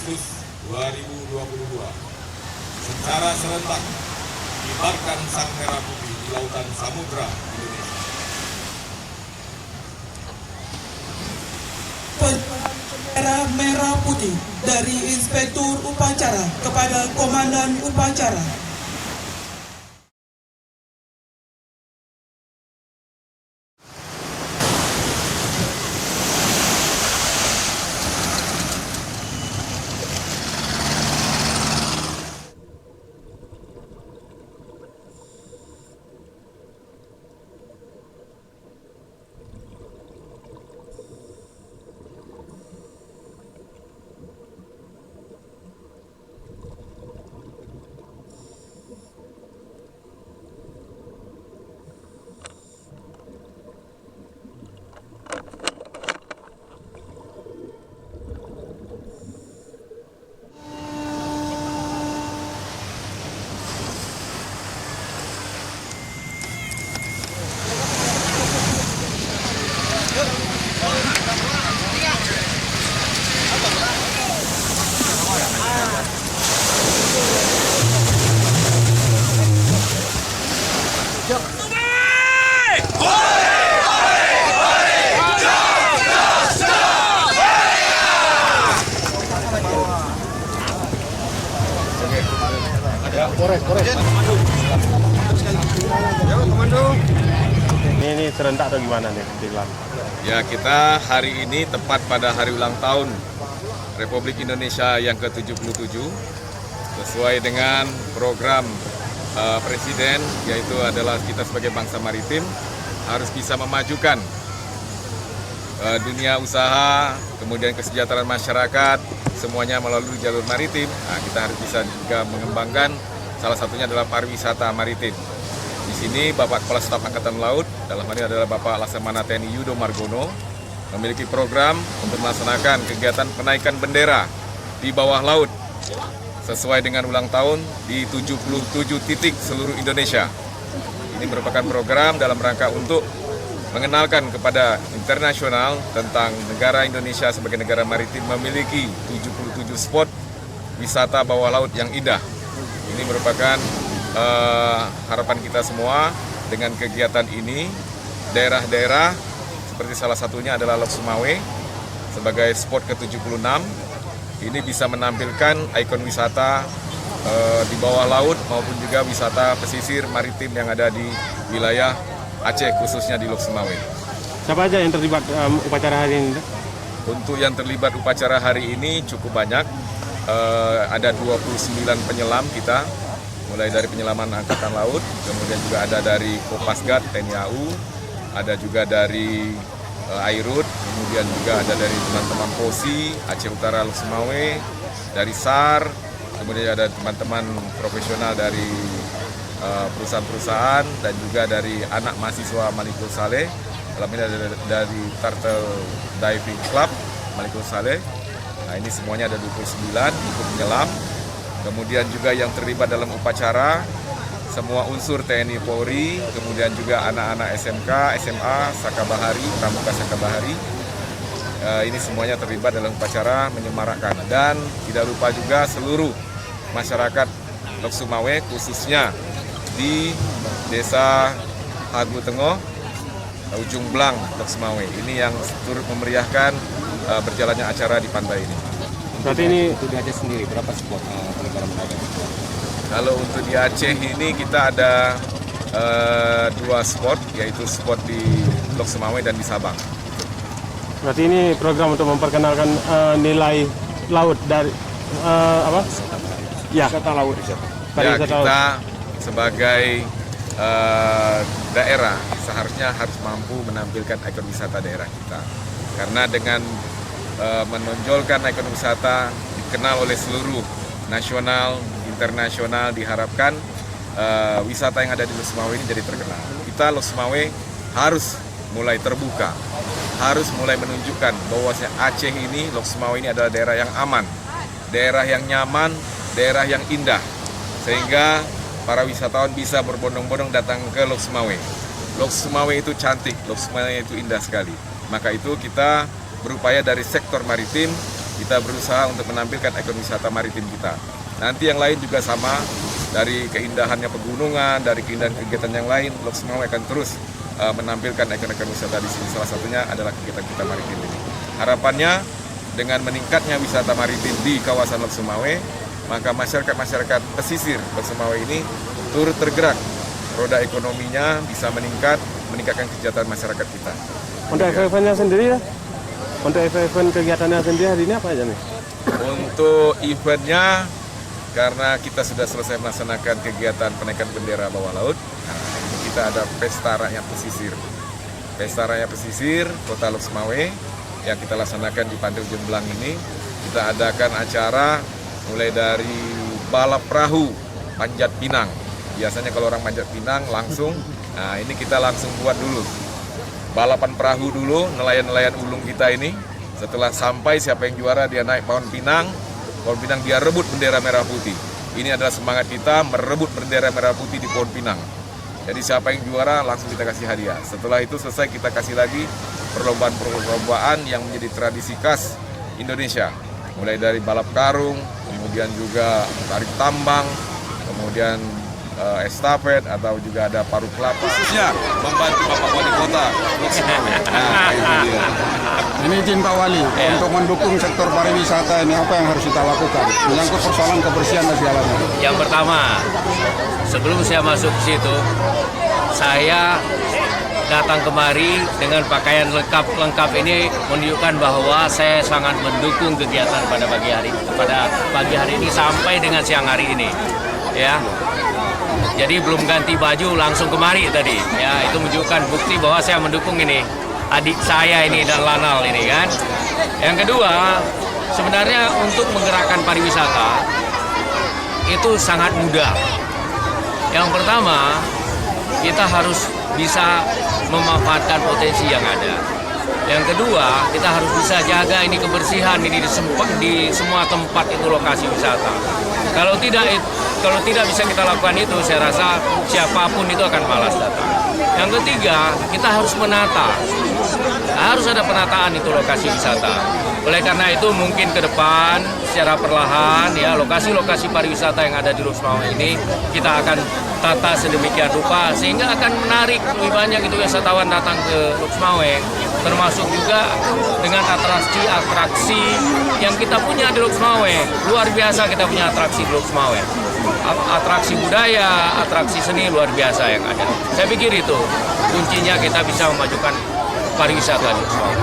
Agustus 2022 secara serentak kibarkan sang merah putih di lautan samudra Indonesia. Bendera merah putih dari Inspektur Upacara kepada Komandan Upacara. Ini serentak atau gimana nih? Ya, kita hari ini tepat pada hari ulang tahun Republik Indonesia yang ke-77 sesuai dengan program Presiden, yaitu adalah kita sebagai bangsa maritim harus bisa memajukan dunia usaha, kemudian kesejahteraan masyarakat, semuanya melalui jalur maritim. Nah, kita harus bisa juga mengembangkan, salah satunya adalah pariwisata maritim. Di sini Bapak Kepala Staf Angkatan Laut, dalam hal ini adalah Bapak Laksamana TNI Yudo Margono, memiliki program untuk melaksanakan kegiatan penaikan bendera di bawah laut sesuai dengan ulang tahun di 77 titik seluruh Indonesia. Ini merupakan program dalam rangka untuk mengenalkan kepada internasional tentang negara Indonesia sebagai negara maritim memiliki 77 spot wisata bawah laut yang indah. Ini merupakan harapan kita semua dengan kegiatan ini, daerah-daerah seperti salah satunya adalah Lok Sumawe sebagai spot ke-76 ini bisa menampilkan ikon wisata di bawah laut maupun juga wisata pesisir maritim yang ada di wilayah Aceh, khususnya di Lok Sumawe. Siapa aja yang terlibat upacara hari ini? Untuk yang terlibat upacara hari ini cukup banyak, ada 29 penyelam kita, mulai dari penyelaman Angkatan Laut, kemudian juga ada dari Kopasgat, TNI AU, ada juga dari Airut, kemudian juga ada dari teman-teman POSI, Aceh Utara Lok Sumawe, dari SAR, kemudian ada teman-teman profesional dari perusahaan-perusahaan, dan juga dari anak mahasiswa Malikul Saleh, dalam ini ada dari Turtle Diving Club Malikul Saleh. Nah, ini semuanya ada 29 ikut menyelam. Kemudian juga yang terlibat dalam upacara semua unsur TNI Polri, kemudian juga anak-anak SMK, SMA, Sakabahari, Pramuka Sakabahari. Ini semuanya terlibat dalam upacara menyemarakkan. Dan tidak lupa juga seluruh masyarakat Lok Sumawe, khususnya di Desa Hagu Tengah, Ujung Blang, Lok Sumawe. Ini yang turut memeriahkan berjalannya acara di pantai ini. Berarti ini untuk di Aceh sendiri berapa spot penyebaran bendera? Kalau untuk di Aceh ini kita ada 2 spot, yaitu spot di Lok Sumawe dan di Sabang. berarti ini program untuk memperkenalkan nilai laut dari apa? Ya, Wisata laut. Ya, kita sebagai daerah seharusnya harus mampu menampilkan ikon wisata daerah kita. Karena dengan menonjolkan ikon wisata dikenal oleh seluruh nasional, internasional, diharapkan wisata yang ada di Lok Sumawe ini jadi terkenal. Kita Lok Sumawe harus mulai terbuka, harus mulai menunjukkan bahwasanya Aceh ini, Lok Sumawe ini adalah daerah yang aman, daerah yang nyaman, daerah yang indah, sehingga para wisatawan bisa berbondong-bondong datang ke Lok Sumawe. Lok Sumawe itu cantik, Lok Sumawe itu indah sekali. Maka itu kita berupaya dari sektor maritim kita berusaha untuk menampilkan ikon wisata maritim kita. Nanti yang lain juga sama, dari keindahannya pegunungan, dari keindahan kegiatan yang lain, Lok Sumawe akan terus menampilkan ikon-ikon wisata di sini. Salah satunya adalah kegiatan kita maritim ini. Harapannya dengan meningkatnya wisata maritim di kawasan Lok Sumawe, maka masyarakat pesisir Lok Sumawe ini turut tergerak, roda ekonominya bisa meningkatkan kesejahteraan masyarakat kita. Untuk event-nya sendiri ya? Untuk event kegiatannya sendiri hari ini apa aja nih? Untuk eventnya, karena kita sudah selesai melaksanakan kegiatan penaikan bendera bawah laut, nah, ini kita ada Pesta Rakyat Pesisir. Pesta Rakyat Pesisir Kota Lok Sumawe yang kita laksanakan di Pantai Jemblang ini. Kita adakan acara mulai dari balap perahu panjat pinang. Biasanya kalau orang panjat pinang langsung, nah ini kita langsung buat dulu. Balapan perahu dulu, nelayan-nelayan ulung kita ini. Setelah sampai siapa yang juara dia naik pohon pinang dia rebut bendera merah putih. Ini adalah semangat kita merebut bendera merah putih di pohon pinang. Jadi siapa yang juara langsung kita kasih hadiah. Setelah itu selesai kita kasih lagi perlombaan yang menjadi tradisi khas Indonesia. Mulai dari balap karung, kemudian juga tarik tambang, kemudian estafet atau juga ada paruh kelapa. Khususnya membantu Bapak Wali Kota Lok Sumawe. Nah, itu dia. Ini izin Pak Wali, untuk mendukung sektor pariwisata ini apa yang harus kita lakukan? Menyangkut persoalan kebersihan dan segala macam. Yang pertama, sebelum saya masuk ke situ, saya datang kemari dengan pakaian lengkap ini menunjukkan bahwa saya sangat mendukung kegiatan pada pagi hari ini sampai dengan siang hari ini. Ya. Jadi belum ganti baju langsung kemari tadi. Ya, itu menunjukkan bukti bahwa saya mendukung ini. Adik saya ini dan Lanal ini kan. Yang kedua, sebenarnya untuk menggerakkan pariwisata itu sangat mudah. Yang pertama, kita harus bisa memanfaatkan potensi yang ada. Yang kedua, kita harus bisa jaga ini kebersihan ini di semua tempat itu lokasi wisata. Kalau tidak bisa kita lakukan itu, saya rasa siapapun itu akan malas datang. Yang ketiga, kita harus menata. Harus ada penataan itu lokasi wisata. Oleh karena itu mungkin ke depan secara perlahan ya lokasi-lokasi pariwisata yang ada di Lok Sumawe ini kita akan tata sedemikian rupa sehingga akan menarik lebih banyak itu wisatawan datang ke Lok Sumawe, termasuk juga dengan atraksi-atraksi yang kita punya di Lok Sumawe. Luar biasa kita punya atraksi di Lok Sumawe. Atraksi budaya, atraksi seni luar biasa yang ada. Saya pikir itu kuncinya kita bisa memajukan pariwisata di Lok Sumawe.